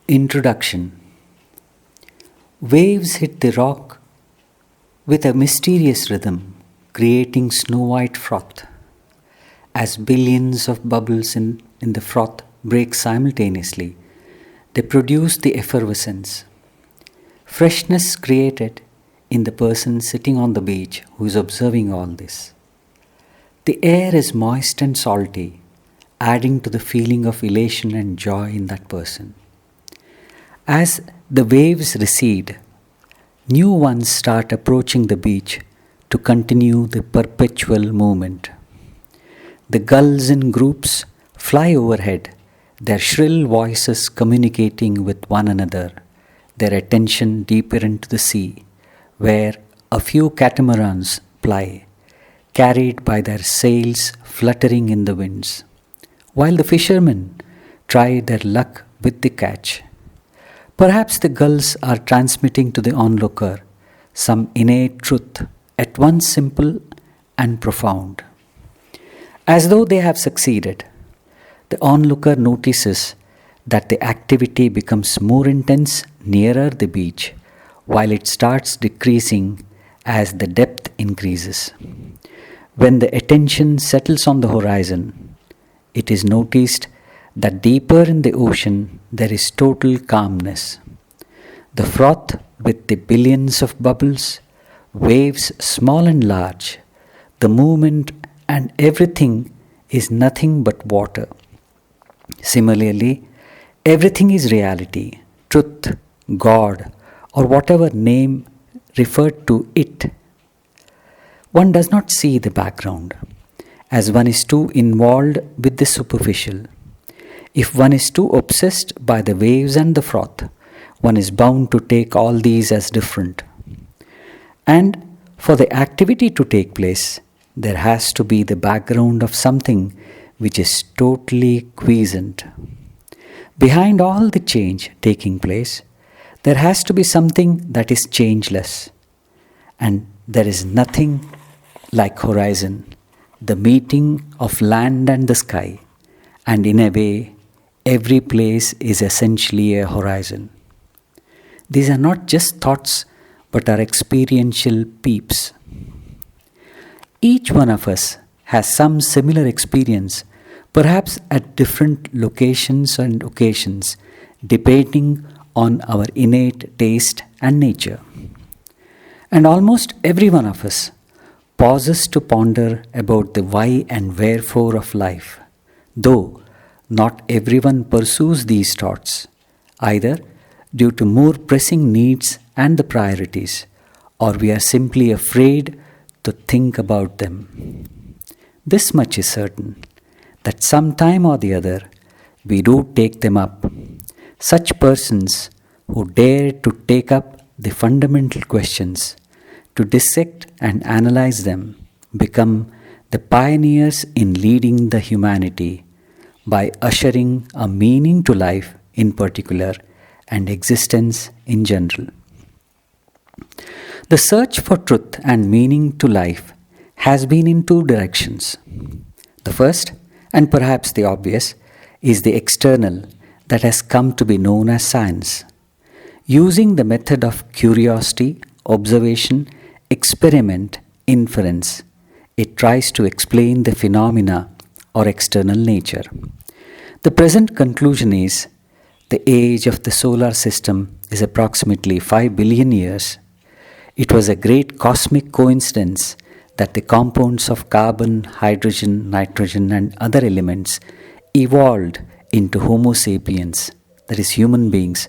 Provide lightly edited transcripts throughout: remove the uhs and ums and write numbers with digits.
Introduction. Waves hit the rock with a mysterious rhythm, creating snow-white froth. As billions of bubbles in the froth break simultaneously, they produce the effervescence. Freshness created in the person sitting on the beach who is observing all this. The air is moist and salty, adding to the feeling of elation and joy in that person. As the waves recede, new ones start approaching the beach to continue the perpetual movement. The gulls in groups fly overhead, their shrill voices communicating with one another, their attention deeper into the sea, where a few catamarans ply, carried by their sails fluttering in the winds, while the fishermen try their luck with the catch. Perhaps the gulls are transmitting to the onlooker some innate truth, at once simple and profound. As though they have succeeded, the onlooker notices that the activity becomes more intense nearer the beach, while it starts decreasing as the depth increases. When the attention settles on the horizon, it is noticed that deeper in the ocean there is total calmness. The froth with the billions of bubbles, waves small and large, the movement and everything is nothing but water. Similarly, everything is reality, truth, God, or whatever name referred to it. One does not see the background, as one is too involved with the superficial. If one is too obsessed by the waves and the froth, one is bound to take all these as different. And for the activity to take place, there has to be the background of something which is totally quiescent. Behind all the change taking place, there has to be something that is changeless. And there is nothing like horizon, the meeting of land and the sky. And in a way, every place is essentially a horizon. These are not just thoughts, but are experiential peeps. Each one of us has some similar experience, perhaps at different locations and occasions, depending on our innate taste and nature. And almost every one of us pauses to ponder about the why and wherefore of life, though not everyone pursues these thoughts, either due to more pressing needs and the priorities, or we are simply afraid to think about them. This much is certain, that some time or the other we do take them up. Such persons who dare to take up the fundamental questions, to dissect and analyze them, become the pioneers in leading the humanity by ushering a meaning to life in particular and existence in general. The search for truth and meaning to life has been in two directions. The first, and perhaps the obvious, is the external that has come to be known as science. Using the method of curiosity, observation, experiment, inference, it tries to explain the phenomena or external nature. The present conclusion is the age of the solar system is approximately 5 billion years. It was a great cosmic coincidence that the compounds of carbon, hydrogen, nitrogen, and other elements evolved into Homo sapiens, that is, human beings,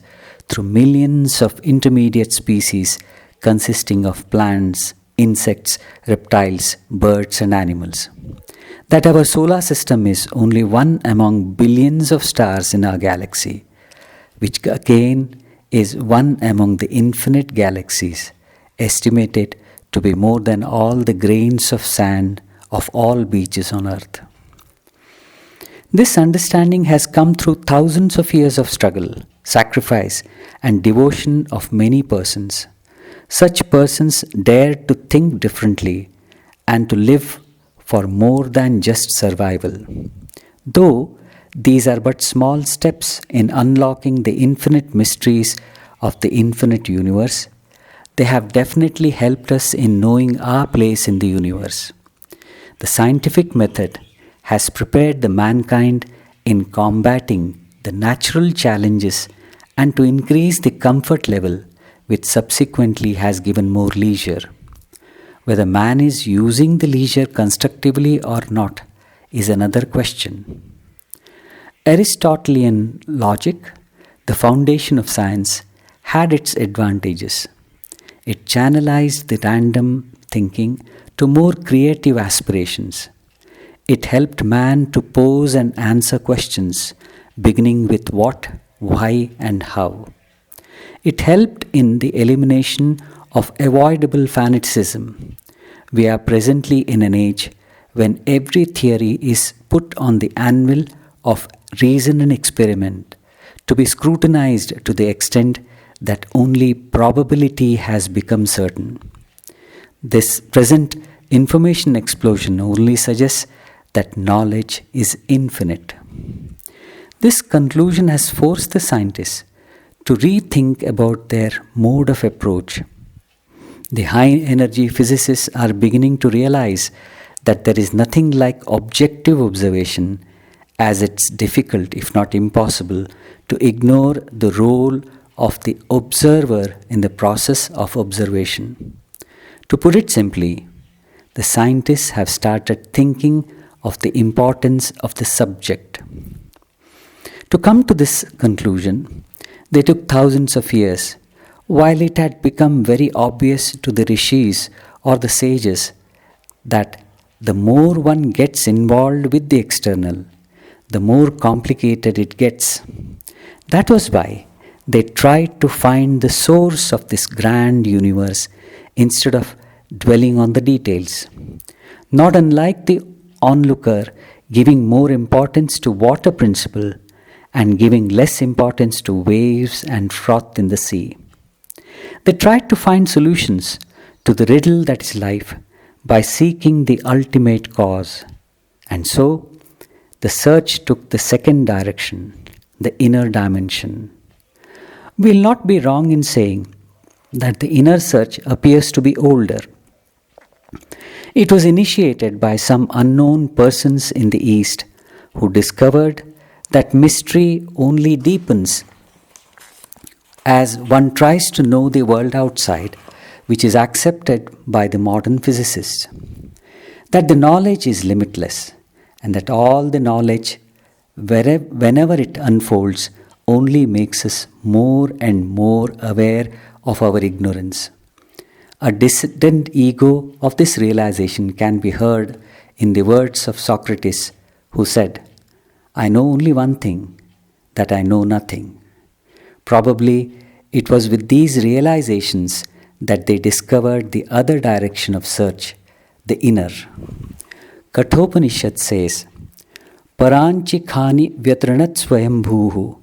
through millions of intermediate species consisting of plants, insects, reptiles, birds, and animals. That our solar system is only one among billions of stars in our galaxy, which again is one among the infinite galaxies, estimated to be more than all the grains of sand of all beaches on earth. This understanding has come through thousands of years of struggle, sacrifice, and devotion of many persons. Such persons dare to think differently and to live for more than just survival. Though these are but small steps in unlocking the infinite mysteries of the infinite universe, they have definitely helped us in knowing our place in the universe. The scientific method has prepared the mankind in combating the natural challenges and to increase the comfort level, which subsequently has given more leisure. Whether man is using the leisure constructively or not is another question. Aristotelian logic, the foundation of science, had its advantages. It channelized the random thinking to more creative aspirations. It helped man to pose and answer questions, beginning with what, why, and how. It helped in the elimination of avoidable fanaticism. We are presently in an age when every theory is put on the anvil of reason and experiment to be scrutinized to the extent that only probability has become certain. This present information explosion only suggests that knowledge is infinite. This conclusion has forced the scientists to rethink about their mode of approach. The high energy physicists are beginning to realize that there is nothing like objective observation, as it's difficult, if not impossible, to ignore the role of the observer in the process of observation. To put it simply, the scientists have started thinking of the importance of the subject. To come to this conclusion, they took thousands of years, while it had become very obvious to the rishis or the sages that the more one gets involved with the external, the more complicated it gets. That was why they tried to find the source of this grand universe instead of dwelling on the details. Not unlike the onlooker giving more importance to water principle and giving less importance to waves and froth in the sea. They tried to find solutions to the riddle that is life by seeking the ultimate cause. And so, the search took the second direction, the inner dimension. We will not be wrong in saying that the inner search appears to be older. It was initiated by some unknown persons in the East who discovered that mystery only deepens as one tries to know the world outside, which is accepted by the modern physicists. That the knowledge is limitless, and that all the knowledge, whenever it unfolds, only makes us more and more aware of our ignorance. A dissident ego of this realization can be heard in the words of Socrates, who said, "I know only one thing, that I know nothing." Probably it was with these realizations that they discovered the other direction of search, the inner. Kathopanishad says, "Paranchi khani vyatranat swayambhuhu,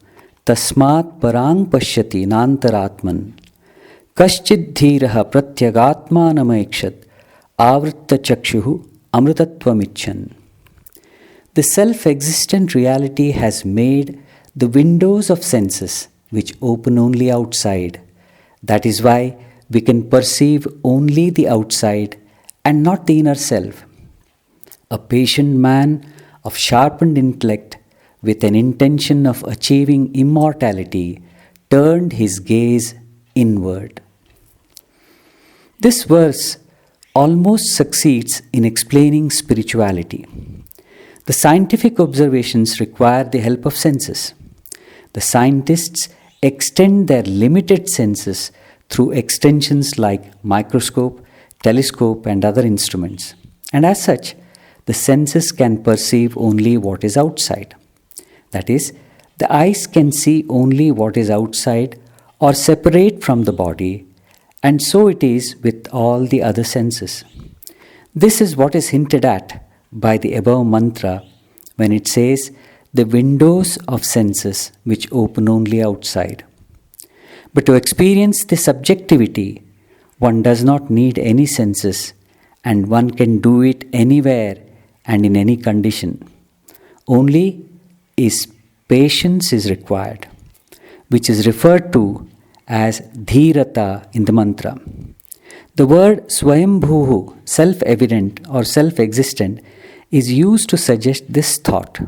tasmat parang pashyati nantaratman, kaschid dhiraha pratyagatmanamakshat, avritta chakshuhu amritatvamichan." The self-existent reality has made the windows of senses which open only outside. That is why we can perceive only the outside and not the inner self. A patient man of sharpened intellect with an intention of achieving immortality turned his gaze inward. This verse almost succeeds in explaining spirituality. The scientific observations require the help of senses. The scientists extend their limited senses through extensions like microscope, telescope, and other instruments. And as such, the senses can perceive only what is outside. That is, the eyes can see only what is outside or separate from the body, and so it is with all the other senses. This is what is hinted at by the above mantra when it says, "the windows of senses which open only outside." But to experience the subjectivity, one does not need any senses, and one can do it anywhere and in any condition. Only is patience is required, which is referred to as dhirata in the mantra. The word swayambhuhu, self-evident or self-existent, is used to suggest this thought.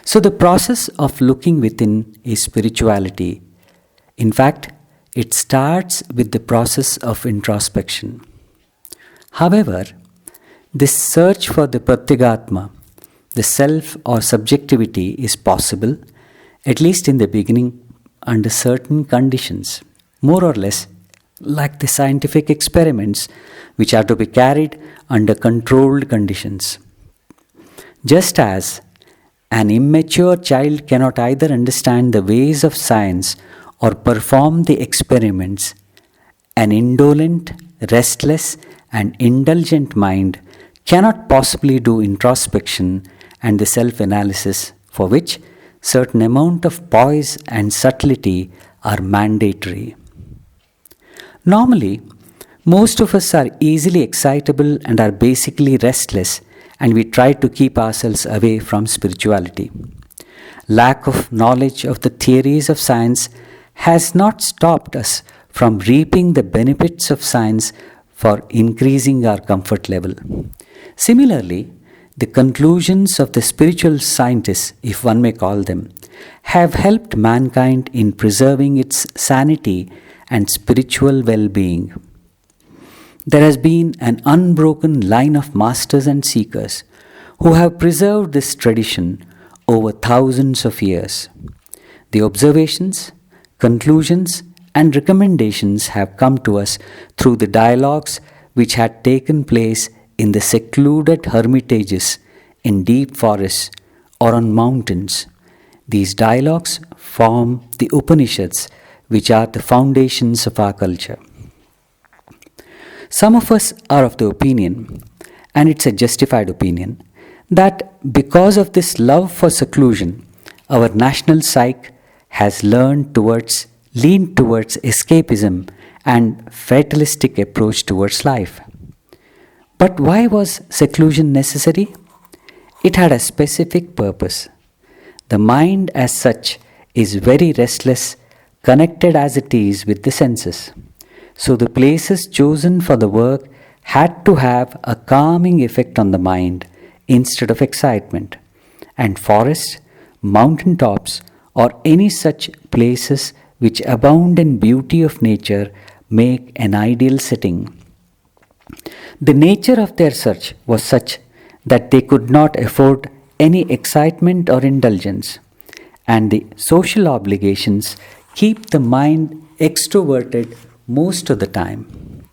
So the process of looking within is spirituality. In fact, it starts with the process of introspection. However, this search for the pratyagatma, the self or subjectivity, is possible, at least in the beginning, under certain conditions, more or less like the scientific experiments which are to be carried under controlled conditions. Just as an immature child cannot either understand the ways of science or perform the experiments, an indolent, restless, and indulgent mind cannot possibly do introspection and the self-analysis, for which certain amount of poise and subtlety are mandatory. Normally, most of us are easily excitable and are basically restless, and we try to keep ourselves away from spirituality. Lack of knowledge of the theories of science has not stopped us from reaping the benefits of science for increasing our comfort level. Similarly, the conclusions of the spiritual scientists, if one may call them, have helped mankind in preserving its sanity and spiritual well-being. There has been an unbroken line of masters and seekers who have preserved this tradition over thousands of years. The observations, conclusions, and recommendations have come to us through the dialogues which had taken place in the secluded hermitages, in deep forests, or on mountains. These dialogues form the Upanishads, which are the foundations of our culture. Some of us are of the opinion, and it's a justified opinion, that because of this love for seclusion, our national psyche has leaned towards escapism and fatalistic approach towards life. But why was seclusion necessary? It had a specific purpose. The mind as such is very restless, connected as it is with the senses. So the places chosen for the work had to have a calming effect on the mind instead of excitement. And forests, mountain tops, or any such places which abound in beauty of nature make an ideal setting. The nature of their search was such that they could not afford any excitement or indulgence, and the social obligations keep the mind extroverted most of the time.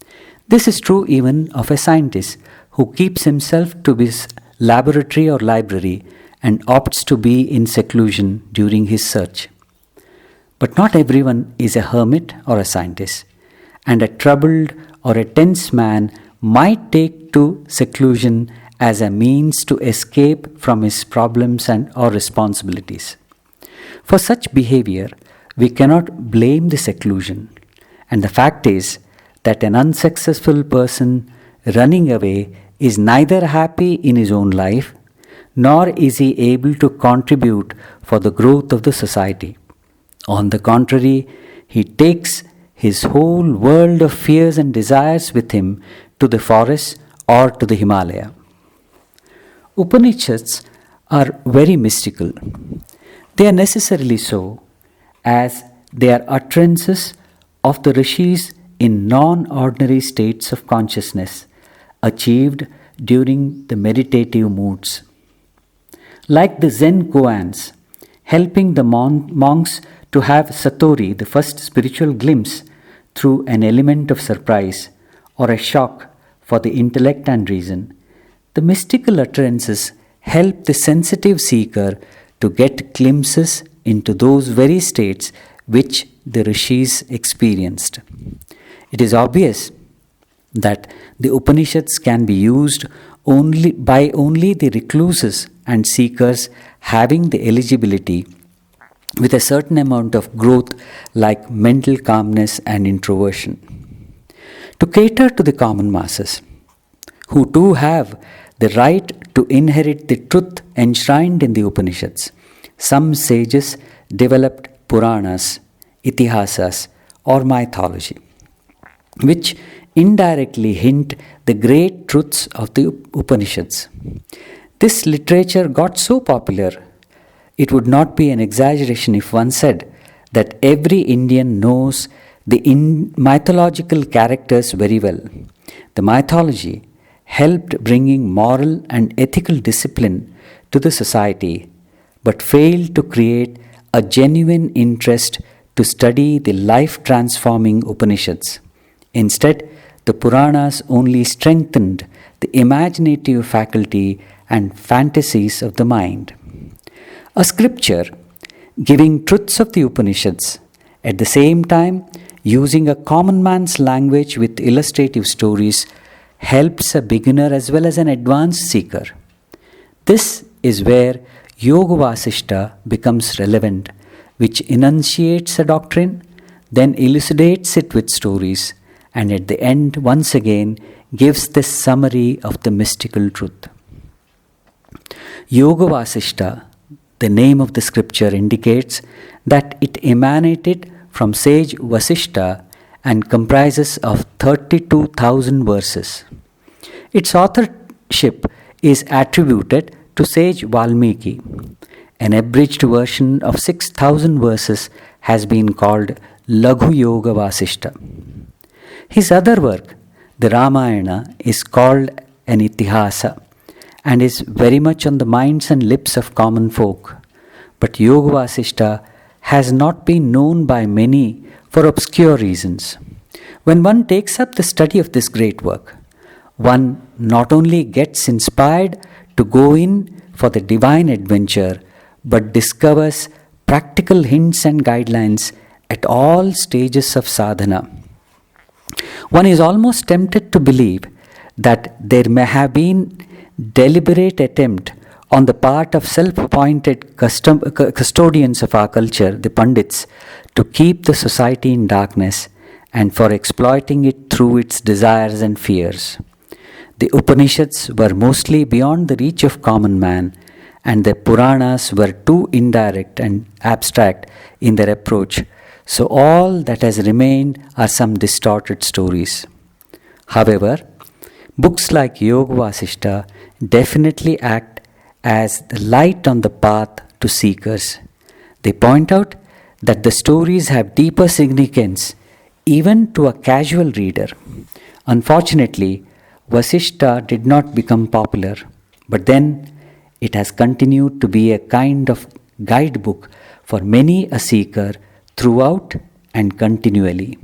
This is true even of a scientist who keeps himself to his laboratory or library and opts to be in seclusion during his search. But not everyone is a hermit or a scientist, and a troubled or a tense man might take to seclusion as a means to escape from his problems and or responsibilities. For such behavior, we cannot blame the seclusion, and the fact is that an unsuccessful person running away is neither happy in his own life, nor is he able to contribute for the growth of the society. On the contrary, he takes his whole world of fears and desires with him to the forest or to the Himalaya. Upanishads are very mystical. They are necessarily so, as they are utterances of the rishis in non-ordinary states of consciousness, achieved during the meditative moods. Like the Zen koans, helping the monks to have satori, the first spiritual glimpse, through an element of surprise or a shock for the intellect and reason, the mystical utterances help the sensitive seeker to get glimpses into those very states which the rishis experienced. It is obvious that the Upanishads can be used only by the recluses and seekers having the eligibility with a certain amount of growth like mental calmness and introversion. To cater to the common masses, who too have the right to inherit the truth enshrined in the Upanishads, some sages developed Puranas, Itihasas, or mythology, which indirectly hint the great truths of the Upanishads. This literature got so popular, it would not be an exaggeration if one said that every Indian knows the mythological characters very well. The mythology helped bringing moral and ethical discipline to the society, but failed to create a genuine interest to study the life-transforming Upanishads. Instead, the Puranas only strengthened the imaginative faculty and fantasies of the mind. A scripture giving truths of the Upanishads, at the same time using a common man's language with illustrative stories, helps a beginner as well as an advanced seeker. This is where Yoga Vasishta becomes relevant, which enunciates a doctrine, then elucidates it with stories, and at the end, once again, gives the summary of the mystical truth. Yoga Vasishta, the name of the scripture, indicates that it emanated from sage Vasishta and comprises of 32,000 verses. Its authorship is attributed to sage Valmiki. An abridged version of 6,000 verses has been called Laghu Yoga Vasishta. His other work, the Ramayana, is called an Itihasa and is very much on the minds and lips of common folk. But Yoga Vasishta has not been known by many for obscure reasons. When one takes up the study of this great work, one not only gets inspired to go in for the divine adventure, but discovers practical hints and guidelines at all stages of sadhana. One is almost tempted to believe that there may have been deliberate attempt on the part of self-appointed custodians of our culture, the Pandits, to keep the society in darkness and for exploiting it through its desires and fears. The Upanishads were mostly beyond the reach of common man, and the Puranas were too indirect and abstract in their approach, so all that has remained are some distorted stories. However, books like Yoga Vasishta definitely act as the light on the path to seekers. They point out that the stories have deeper significance even to a casual reader. Unfortunately, Vasishta did not become popular, but then it has continued to be a kind of guidebook for many a seeker throughout and continually.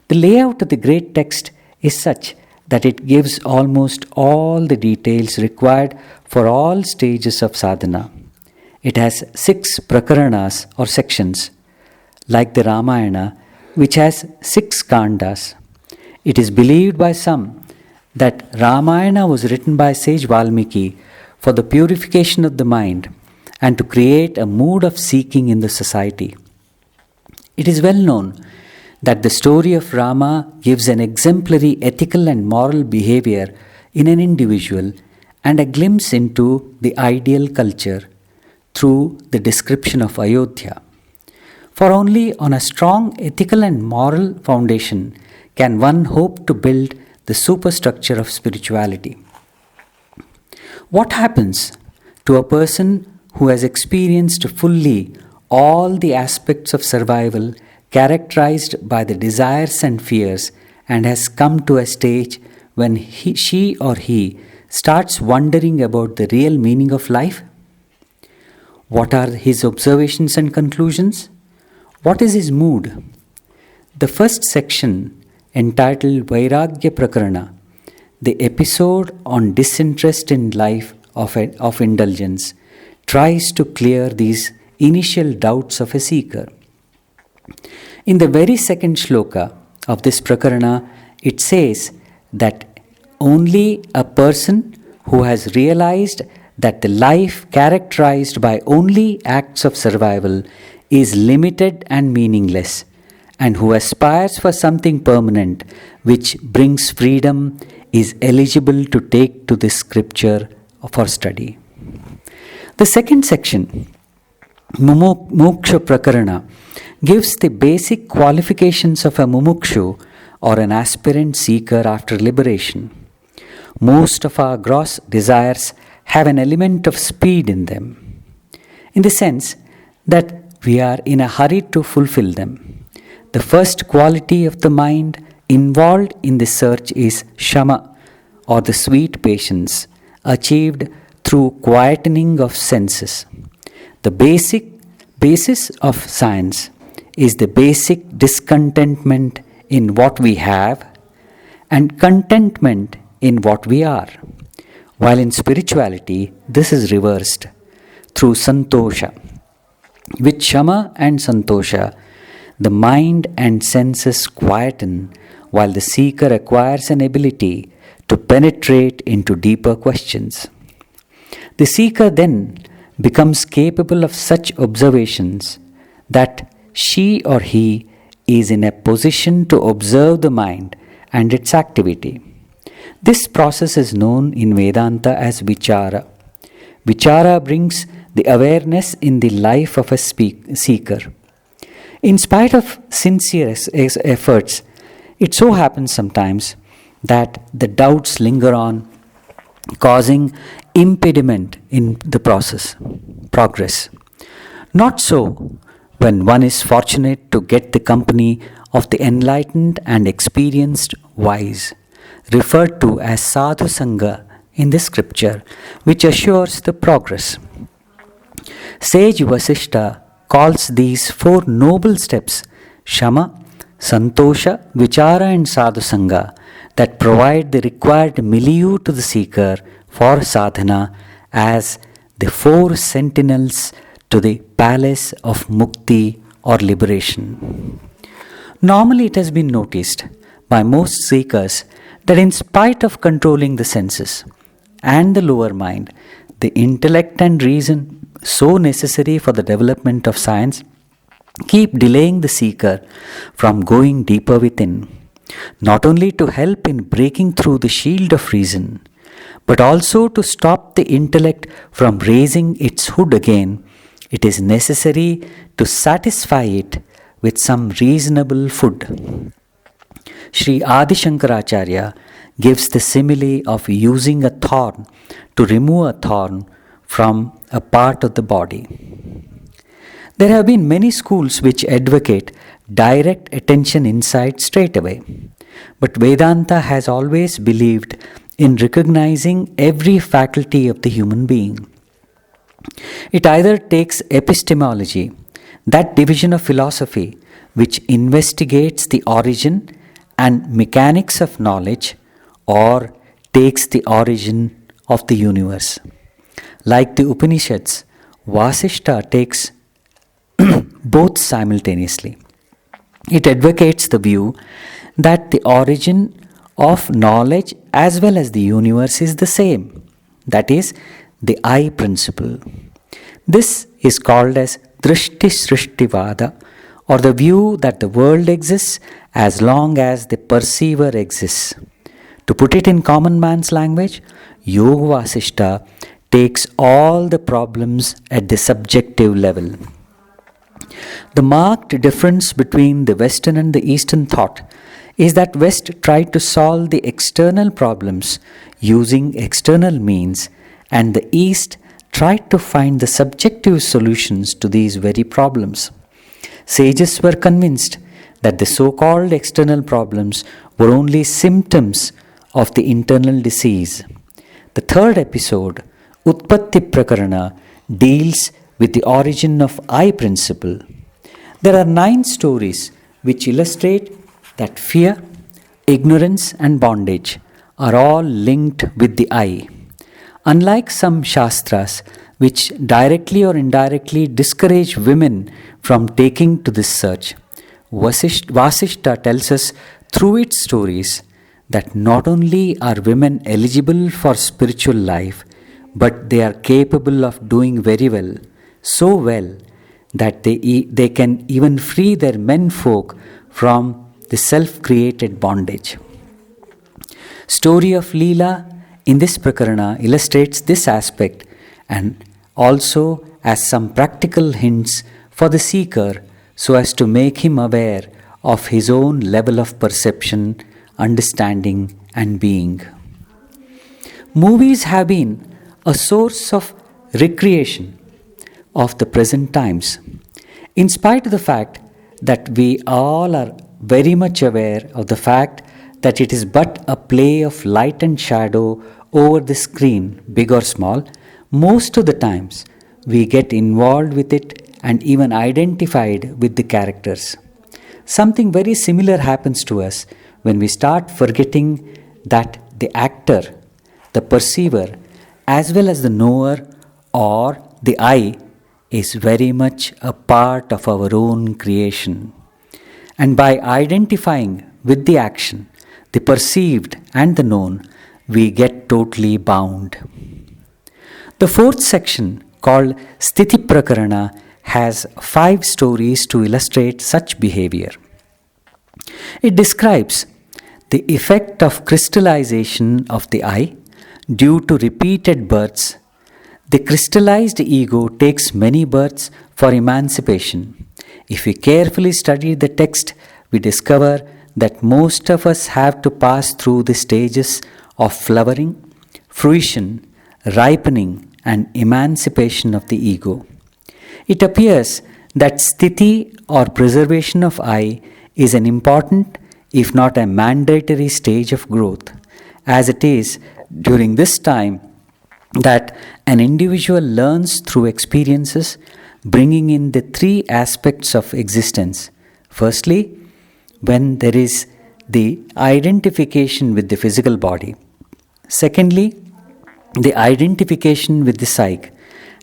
The layout of the great text is such that it gives almost all the details required for all stages of sadhana. It has 6 prakaranas or sections, like the Ramayana, which has 6 kandas. It is believed by some that Ramayana was written by sage Valmiki for the purification of the mind and to create a mood of seeking in the society. It is well known that the story of Rama gives an exemplary ethical and moral behavior in an individual and a glimpse into the ideal culture through the description of Ayodhya. For only on a strong ethical and moral foundation can one hope to build the superstructure of spirituality. What happens to a person who has experienced fully all the aspects of survival characterized by the desires and fears and has come to a stage when she or he starts wondering about the real meaning of life? What are his observations and conclusions? What is his mood? The first section, entitled Vairagya Prakarana, the episode on disinterest in life of indulgence, tries to clear these initial doubts of a seeker. In the very second shloka of this Prakarana, it says that only a person who has realized that the life characterized by only acts of survival is limited and meaningless, and who aspires for something permanent which brings freedom is eligible to take to this scripture for study. The second section Moksha Prakarana gives the basic qualifications of a mumukshu or an aspirant seeker after liberation. Most of our gross desires have an element of speed in them, in the sense that we are in a hurry to fulfill them. The first quality of the mind involved in the search is shama, or the sweet patience, achieved through quietening of senses. The basis of science is the basic discontentment in what we have and contentment in what we are. While in spirituality, this is reversed through santosha. With shama and santosha, the mind and senses quieten while the seeker acquires an ability to penetrate into deeper questions. The seeker then becomes capable of such observations that she or he is in a position to observe the mind and its activity. This process is known in Vedanta as vichara. Vichara brings the awareness in the life of a seeker. In spite of sincere efforts, it so happens sometimes that the doubts linger on, causing impediment in the progress. Not so when one is fortunate to get the company of the enlightened and experienced wise, referred to as sadhu sangha in the scripture, which assures the progress. Sage Vasishta calls these four noble steps shama, santosha, vichara and sadhu sangha that provide the required milieu to the seeker for sadhana as the four sentinels to the palace of mukti or liberation. Normally, it has been noticed by most seekers that in spite of controlling the senses and the lower mind, the intellect and reason so necessary for the development of science keep delaying the seeker from going deeper within, not only to help in breaking through the shield of reason, but also to stop the intellect from raising its hood again. It is necessary to satisfy it with some reasonable food. Sri Adi Shankaracharya gives the simile of using a thorn to remove a thorn from a part of the body. There have been many schools which advocate direct attention insight straight away, but Vedanta has always believed in recognizing every faculty of the human being. It either takes epistemology, that division of philosophy which investigates the origin and mechanics of knowledge, or takes the origin of the universe. Like the Upanishads, Vasishta takes both simultaneously. It advocates the view that the origin of knowledge as well as the universe is the same, that is, the I principle. This is called as Drishti Srishtivada, or the view that the world exists as long as the perceiver exists. To put it in common man's language, Yoga Vasishta takes all the problems at the subjective level. The marked difference between the Western and the Eastern thought is that West tried to solve the external problems using external means, and the East tried to find the subjective solutions to these very problems. Sages were convinced that the so-called external problems were only symptoms of the internal disease. The third episode, Utpatti Prakarana, deals with the origin of I principle. There are 9 stories which illustrate that fear, ignorance and bondage are all linked with the I. Unlike some Shastras which directly or indirectly discourage women from taking to this search, Vasishta tells us through its stories that not only are women eligible for spiritual life, but they are capable of doing very well, so well that they can even free their menfolk from the self-created bondage. Story of Leela in this Prakarana illustrates this aspect and also as some practical hints for the seeker so as to make him aware of his own level of perception, understanding, and being. Movies have been a source of recreation of the present times, in spite of the fact that we all are very much aware of the fact that it is but a play of light and shadow over the screen, big or small. Most of the times we get involved with it and even identified with the characters. Something very similar happens to us when we start forgetting that the actor, the perceiver, as well as the knower or the I is very much a part of our own creation. And by identifying with the action, the perceived and the known, we get totally bound. The fourth section, called Sthiti Prakarana, has 5 stories to illustrate such behavior. It describes the effect of crystallization of the I due to repeated births. The crystallized ego takes many births for emancipation. If we carefully study the text, we discover that most of us have to pass through the stages of flowering, fruition, ripening, and emancipation of the ego. It appears that sthiti or preservation of I is an important, if not a mandatory stage of growth, as it is during this time that an individual learns through experiences, bringing in the 3 aspects of existence. Firstly, when there is the identification with the physical body. Secondly, the identification with the psyche.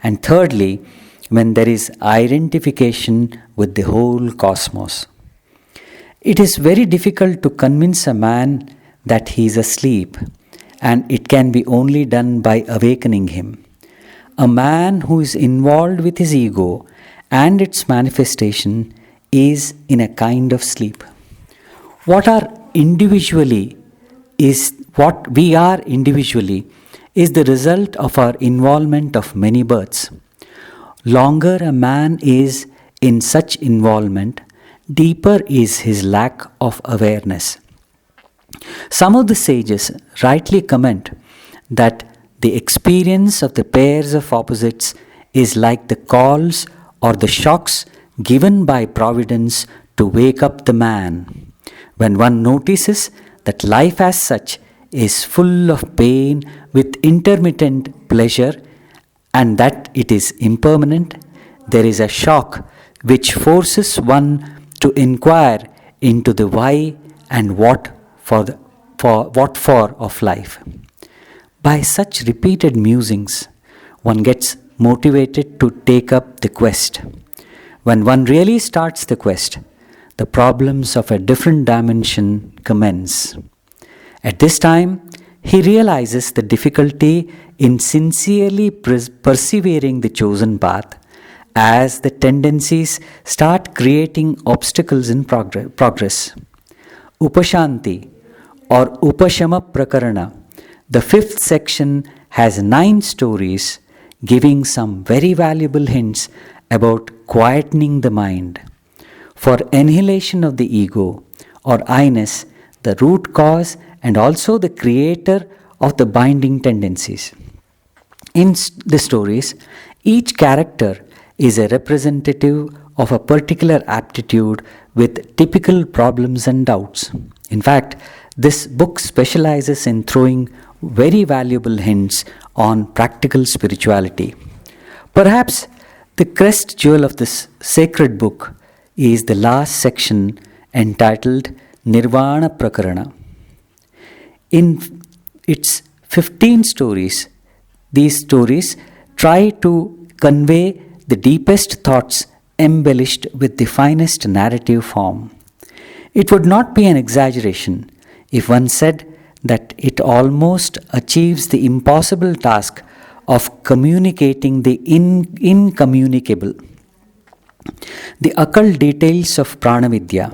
And thirdly, when there is identification with the whole cosmos. It is very difficult to convince a man that he is asleep, and it can be only done by awakening him. A man who is involved with his ego and its manifestation is in a kind of sleep. What we are individually is the result of our involvement of many births. Longer a man is in such involvement, deeper is his lack of awareness. Some of the sages rightly comment that the experience of the pairs of opposites is like the calls or the shocks given by providence to wake up the man. When one notices that life as such is full of pain with intermittent pleasure and that it is impermanent, there is a shock which forces one to inquire into the why and what for of life. By such repeated musings, one gets motivated to take up the quest. When one really starts the quest, the problems of a different dimension commence. At this time, he realizes the difficulty in sincerely persevering the chosen path, as the tendencies start creating obstacles in progress. Upashanti or Upashama Prakarana, the 5th section, has 9 stories giving some very valuable hints about quietening the mind. For annihilation of the ego or I-ness, the root cause and also the creator of the binding tendencies. In the stories, each character is a representative of a particular aptitude with typical problems and doubts. In fact, this book specializes in throwing very valuable hints on practical spirituality. Perhaps the crest jewel of this sacred book is the last section entitled Nirvana Prakarana. In its 15 stories, these stories try to convey the deepest thoughts embellished with the finest narrative form. It would not be an exaggeration if one said that it almost achieves the impossible task of communicating the incommunicable. The occult details of Prana-vidya,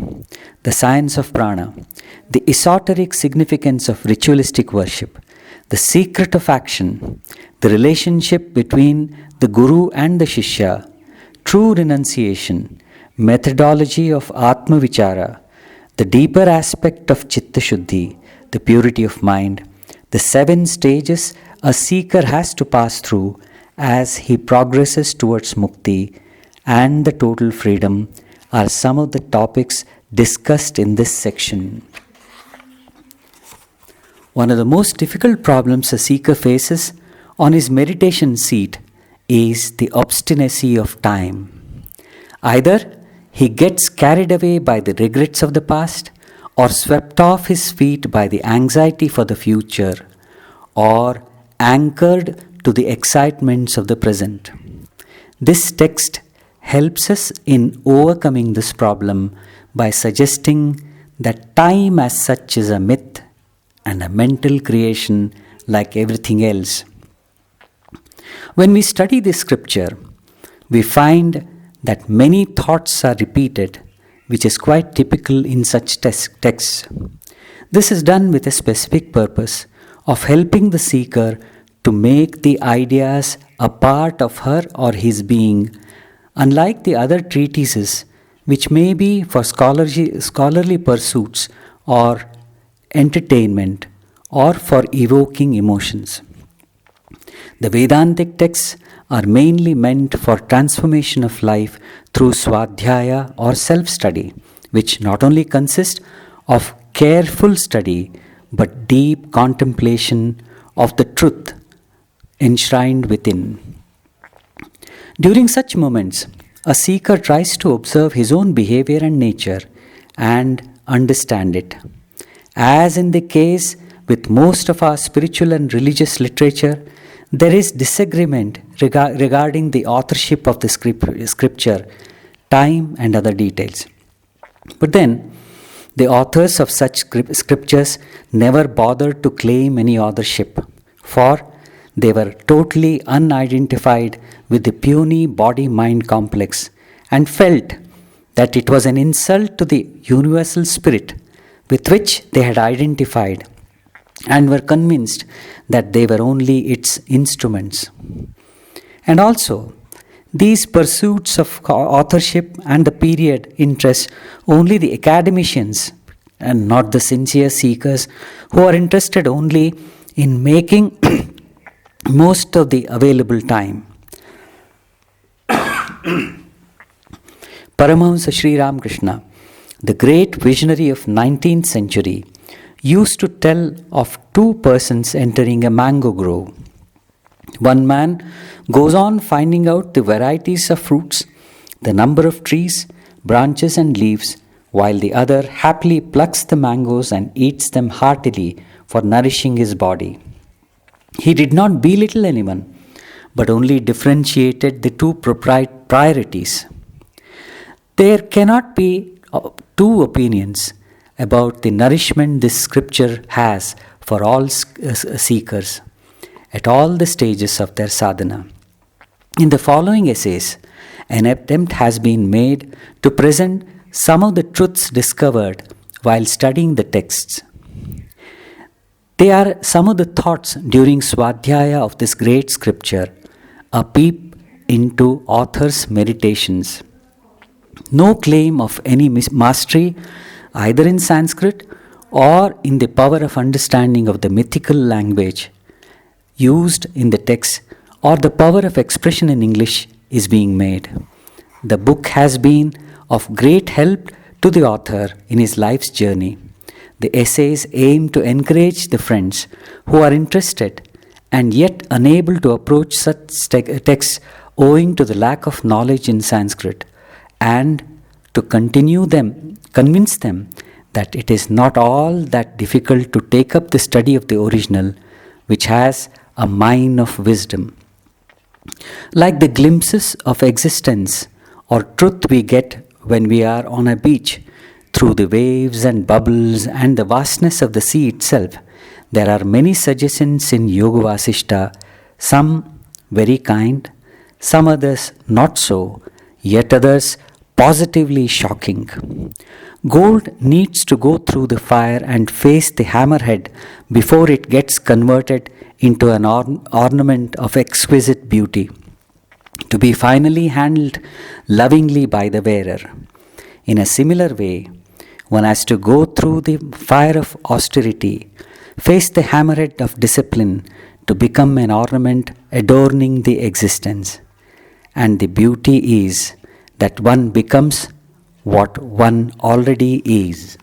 the science of prana, the esoteric significance of ritualistic worship, the secret of action, the relationship between the Guru and the Shishya, true renunciation, methodology of Atma Vichara, the deeper aspect of Chitta Shuddhi, the purity of mind, the 7 stages a seeker has to pass through as he progresses towards mukti, and the total freedom are some of the topics discussed in this section. One of the most difficult problems a seeker faces on his meditation seat is the obstinacy of time. Either he gets carried away by the regrets of the past, or swept off his feet by the anxiety for the future, or anchored to the excitements of the present. This text helps us in overcoming this problem by suggesting that time as such is a myth and a mental creation like everything else. When we study this scripture, we find that many thoughts are repeated, which is quite typical in such texts. This is done with a specific purpose of helping the seeker to make the ideas a part of her or his being, unlike the other treatises, which may be for scholarly pursuits or entertainment or for evoking emotions. The Vedantic texts are mainly meant for transformation of life through swadhyaya or self-study, which not only consists of careful study but deep contemplation of the truth enshrined within. During such moments, a seeker tries to observe his own behavior and nature and understand it. As in the case with most of our spiritual and religious literature, there is disagreement regarding the authorship of the scripture, time, and other details. But then, the authors of such scriptures never bothered to claim any authorship, for they were totally unidentified with the puny body-mind complex and felt that it was an insult to the universal spirit with which they had identified, and were convinced that they were only its instruments. And also, these pursuits of authorship and the period interest only the academicians and not the sincere seekers who are interested only in making most of the available time. Paramahamsa Sri Ramakrishna, the great visionary of 19th century, used to tell of 2 persons entering a mango grove. One man goes on finding out the varieties of fruits, the number of trees, branches and leaves, while the other happily plucks the mangoes and eats them heartily for nourishing his body. He did not belittle anyone, but only differentiated the 2 priorities. There cannot be 2 opinions about the nourishment this scripture has for all seekers at all the stages of their sadhana. In the following essays, an attempt has been made to present some of the truths discovered while studying the texts. They are some of the thoughts during Swadhyaya of this great scripture, a peep into author's meditations. No claim of any mastery either in Sanskrit or in the power of understanding of the mythical language used in the text or the power of expression in English is being made. The book has been of great help to the author in his life's journey. The essays aim to encourage the friends who are interested and yet unable to approach such texts owing to the lack of knowledge in Sanskrit, and to convince them that it is not all that difficult to take up the study of the original, which has a mine of wisdom. Like the glimpses of existence or truth we get when we are on a beach through the waves and bubbles and the vastness of the sea itself, there are many suggestions in Yoga Vasishta, some very kind, some others not so, yet others positively shocking. Gold needs to go through the fire and face the hammerhead before it gets converted into an ornament of exquisite beauty. to be finally handled lovingly by the wearer. In a similar way, one has to go through the fire of austerity, face the hammerhead of discipline to become an ornament adorning the existence. And the beauty is that one becomes what one already is.